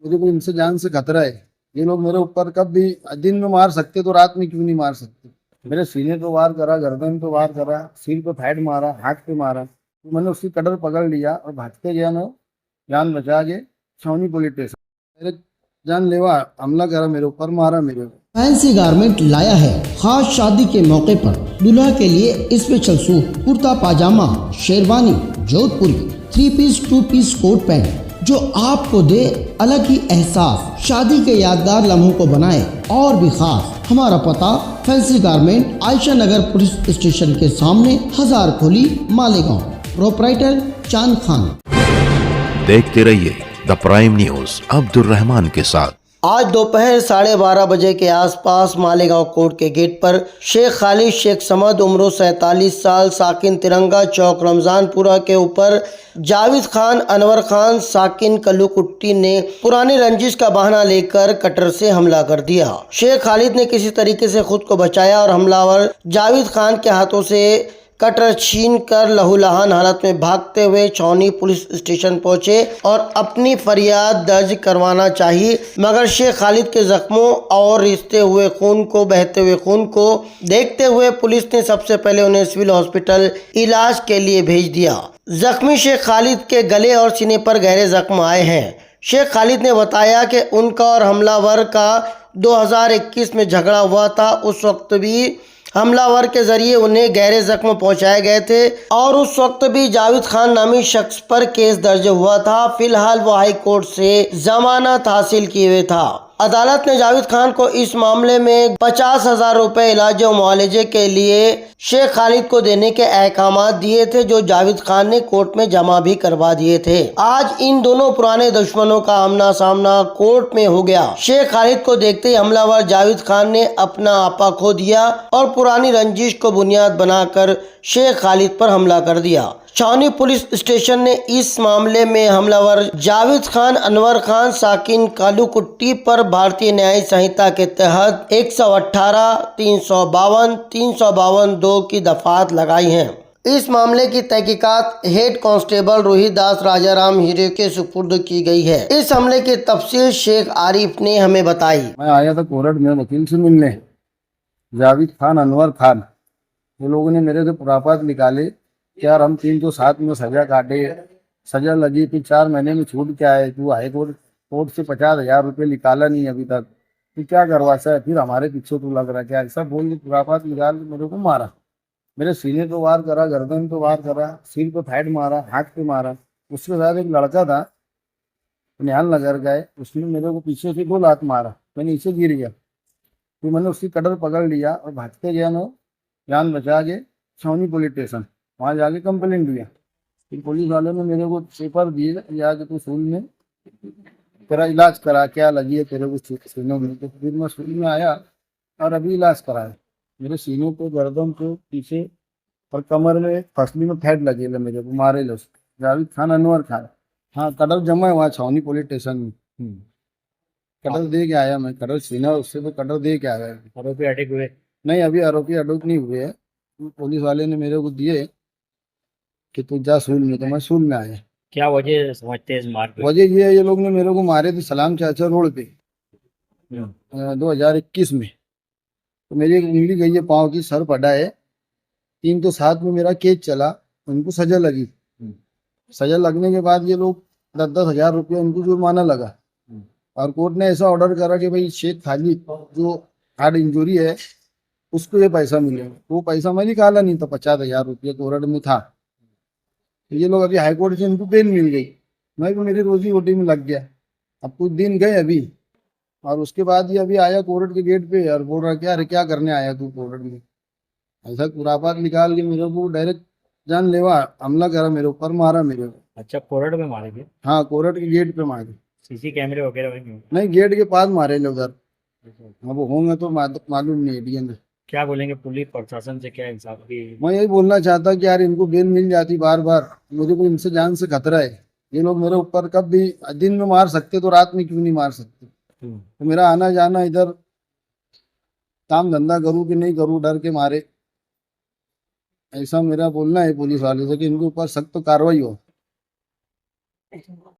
मुझे को इनसे जान से खतरा है। ये लोग मेरे ऊपर कब भी दिन में मार सकते तो रात में क्यों नहीं मार सकते। मेरे सीने पे वार करा, गर्दन पे वार करा, सिर पे फैट मारा, हाथ पे मारा। तो मैंने उसकी कटर पकड़ लिया और भागते गया मैं, जान बचा के छावनी पुलिस स्टेशन। मेरे जानलेवा हमला करा मेरे ऊपर, मारा मेरे को। फैंसी गारमेंट लाया है खास शादी के मौके पर दूल्हा के लिए स्पेशल सूट, कुर्ता पाजामा, शेरवानी, जोधपुरी, 3 पीस 2 पीस कोट पैंट जो आपको दे अलग ही एहसास, शादी के यादगार लम्हों को बनाए और भी खास। हमारा पता फैंसी गारमेंट आयशा नगर पुलिस स्टेशन के सामने, हजार खोली, मालेगांव। प्रोपराइटर चांद खान। देखते रहिए the prime news Abdul Rahman के साथ। आज दोपहर 12:30 बजे के आसपास मालेगांव कोर्ट के गेट पर शेख खालिद शेख समद उम्र 47 साल, साकिन तिरंगा चौक रमजानपुरा के ऊपर जावेद खान, अनवर खान, साकिन कल्लूकुट्टी ने पुरानी रंजिश का बहाना लेकर कटर से हमला कर दिया। शेख खालिद ने किसी तरीके से खुद को बचाया और हमलावर जावेद खान के हाथों से कटर छीन कर लहूलुहान हालत में भागते हुए छावनी पुलिस स्टेशन पहुंचे और अपनी फरियाद दर्ज करवाना चाहिए, मगर शेख खालिद के जख्मों और रिश्ते हुए खून को, बहते हुए खून को देखते हुए पुलिस ने सबसे पहले उन्हें सिविल हॉस्पिटल इलाज के लिए भेज दिया। जख्मी शेख खालिद के गले और सीने पर गहरे जख्म आए हैं। शेख खालिद ने बताया कि उनका और हमलावर का 2021 में झगड़ा हुआ था। उस वक्त भी हमलावर के जरिए उन्हें गहरे जख्म पहुंचाए गए थे और उस वक्त भी जावेद खान नामी शख्स पर केस दर्ज हुआ था। फिलहाल वो हाई कोर्ट से जमानत हासिल किए हुए था। अदालत ने जावेद खान को इस मामले में 50,000 रुपए इलाज और मुआवजे के लिए शेख खालिद को देने के अहकाम दिए थे, जो जावेद खान ने कोर्ट में जमा भी करवा दिए थे। आज इन दोनों पुराने दुश्मनों का आमना सामना कोर्ट में हो गया। शेख खालिद को देखते ही हमलावर जावेद खान ने अपना आपा खो दिया और पुरानी रंजिश को बुनियाद बनाकर शेख खालिद पर हमला कर दिया। छावनी पुलिस स्टेशन ने इस मामले में हमलावर जावेद खान, अनवर खान, साकिन कालूकुट्टी पर भारतीय न्याय संहिता के तहत 118, 352, 352(2) की दफात लगाई हैं। इस मामले की तहकीकात हेड कांस्टेबल रोहिदास राजाराम हीरे के सुपुर्द की गई है। इस हमले की तफसील शेख आरिफ ने हमें बताई। मैं आया था कोर्ट में वकील से मिलने, जावेद खान, अनवर खान, ये लोगों ने मेरे से पुरापात निकाले। यार हम 3 तो साथ में सजा काटे, सजा लगी फिर 4 महीने में छूट के आए। तू हाई कोर्ट से 50,000 रुपये निकाला नहीं अभी तक, तू क्या करवाता है, फिर हमारे पीछे तू लग रहा क्या, ऐसा बोल के पुरापात निकाल के मेरे को मारा। मेरे सीने पे वार करा, गर्दन पे वार करा, सिर पे फैट मारा, हाथ पे मारा। उसके साथ एक लड़का था निहाल नगर का है, उसने मेरे को पीछे से 2 लात मारा, मैं नीचे गिर गया। फिर मैंने उसकी कटर पकड़ लिया और भागते गया मैं, जान बचा के छावनी पुलिस स्टेशन। वहाँ जाके कंप्लेंट दिया। फिर पुलिस वालों ने मेरे को पेपर दिए, या कि तू स्कूल में तेरा इलाज करा, क्या लगी है तेरे को सीनों में। तो फिर मैं स्कूल में आया और अभी इलाज कराया। मेरे सीनों पे, गर्दन पे, पीछे और कमर में फसली में फैट लगे मेरे को, मारे लो। जावेद खान, अनवर खान। हाँ, कटर जमा है वहाँ छावनी पुलिस स्टेशन में। कटर दे के आया मैं, कटर सीना उससे तो कटर दे के आया। आरोपी अटक हुए? नहीं, अभी आरोपी अटक नहीं हुए है। पुलिस वाले ने मेरे को दिए कि तू जा सूल में, तो मैं सूल में आया। क्या वजह समझते हैं इस मार की? वजह ये है, ये लोग ने मेरे को मारे थे सलाम चाचा रोड पे 2021 में। तो मेरी एक उंगली गई है पाँव की, सर पड़ा है। 3 तो 7 में मेरा केस चला, उनको सजा लगी। सजा लगने के बाद ये लोग 10-10 हजार रुपये उनको जुर्माना लगा। और कोर्ट ने ऐसा ऑर्डर करा कि भाई शेख खालिद जो हार्ट इंजरी है उसको ये पैसा मिलेगा। वो पैसा मैं निकाला नहीं था, 50,000 रुपये कोर्ट में था। तो ये लोग अभी हाईकोर्ट से इनको बेल मिल गई, मैं भी मेरी रोजी रोटी में लग गया। अब कुछ दिन गए अभी, और उसके बाद ये अभी आया कोर्ट के गेट पे और बोल रहा क्या, अरे क्या करने आया तू कोर्ट में। ऐसा कुरापात निकाल के मेरे को डायरेक्ट जानलेवा हमला करा मेरे ऊपर, मारा मेरे को। अच्छा, कोर्ट में मारे थे? हाँ, कोर्ट के गेट पे मारे। सीसी कैमरे वगैरह होंगे? नहीं, गेट के पास मारे लोग उधर। अब वो होंगे तो मालूम नहीं डीएन। क्या बोलेंगे पुलिस प्रशासन से, क्या इंसाफ की? मैं यही बोलना चाहता कि यार इनको बेल मिल जाती बार बार। मुझे को इनसे जान से खतरा है। ये लोग मेरे ऊपर कब भी दिन में मार सकते तो रात में क्यों नहीं मार सकते। तो मेरा आना जाना इधर काम धंधा करूँ कि नहीं करूँ, डर के मारे। ऐसा मेरा बोलना है पुलिस वाले से कि इनके ऊपर सख्त कार्रवाई हो।